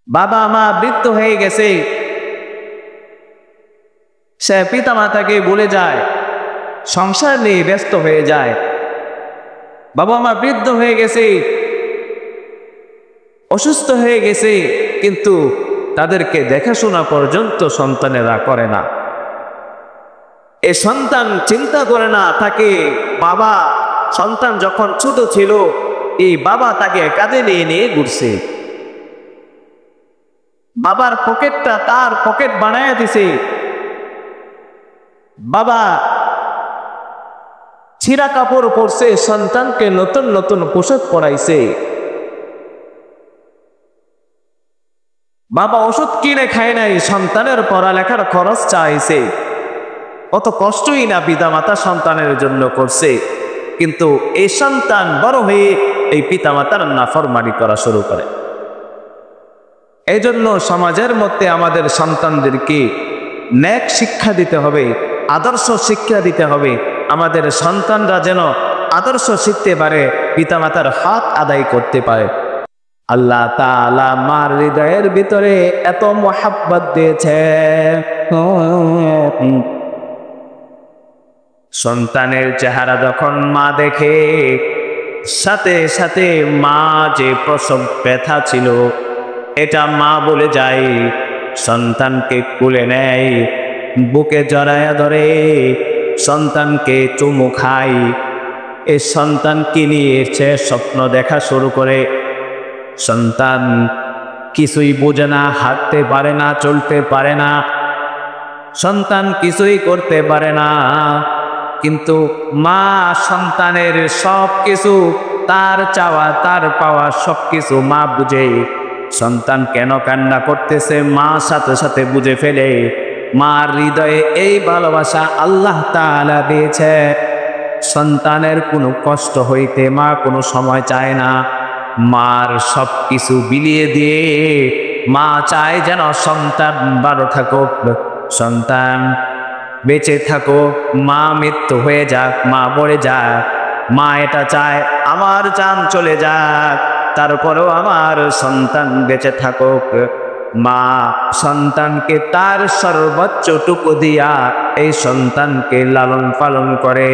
বাবা মা বৃদ্ধ হয়ে গেছে, সে পিতা মাতাকে ভুলে যায়, সংসার নিয়ে ব্যস্ত হয়ে যায়। বাবা মা বৃদ্ধ হয়ে গেছে, অসুস্থ হয়ে গেছে, কিন্তু তাদেরকে দেখাশোনা পর্যন্ত সন্তানেরা করে না। এ সন্তান চিন্তা করে না তাকে বাবা, সন্তান যখন ছোট ছিল এই বাবা তাকে কাঁধে নিয়ে নিয়ে ঘুরছে, বাবার পকেটটা তার পকেট বানায় দিছে, বাবা ছিঁড়া কাপড় পরছে, সন্তানকে নতুন নতুন পোশাক পরাইছে, বাবা ওষুধ কিনে খায় নাই, সন্তানের পড়ালেখার খরচ চাইছে। কত কষ্টই না পিতা মাতা সন্তানের জন্য করছে, কিন্তু এই সন্তান বড় হয়ে এই পিতা মাতার নাফরমানি করা শুরু করে। এই জন্য সমাজের মধ্যে আমাদের সন্তানদেরকে নেক শিক্ষা দিতে হবে, আদর্শ শিক্ষা দিতে হবে। আমাদের সন্তানরা যেন আদর্শ শিখতে পারে, পিতামাতার হক আদায় করতে পারে। আল্লাহ তাআলা মার হৃদয়ের ভিতরে এত মোহাব্বত দিয়েছে, সন্তানের চেহারা যখন মা দেখে, সাথে সাথে মা যে প্রসব ব্যথা ছিল এটা মা বলে যায়, সন্তানকে কোলে নেয়, বুকে জড়ায়া ধরে, সন্তানকে চুমু খায়। এই সন্তানকে নিয়ে সে স্বপ্ন দেখা শুরু করে। সন্তান কিছুই বোঝে না, হাঁটতে পারে না, চলতে পারে না, সন্তান কিছুই করতে পারে না, কিন্তু মা সন্তানের সব কিছু, তার চাওয়া তার পাওয়া সবকিছু মা বুঝে। সন্তান কেন কান্না করতেছে মা সাথে সাথে বুঝে ফেলে। মার হৃদয়ে এই ভালোবাসা আল্লাহ তাআলা দিয়েছে। সন্তানের কোনো কষ্ট হইতে মা কোনো সময় চায় না, মার সব কিছু বিলিয়ে দিয়ে মা চায় যেন সন্তান ভালো থাকুক, সন্তান বেঁচে থাকুক, মা মৃত্যু হয়ে যাক, মা মরে যাক, মা এটা চায় আমার জান চলে যাক, তারপরেও আমার সন্তান বেঁচে থাকুক। মা সন্তানকে তার সর্বোচ্চটুকু দিয়া এই সন্তানকে লালন পালন করে।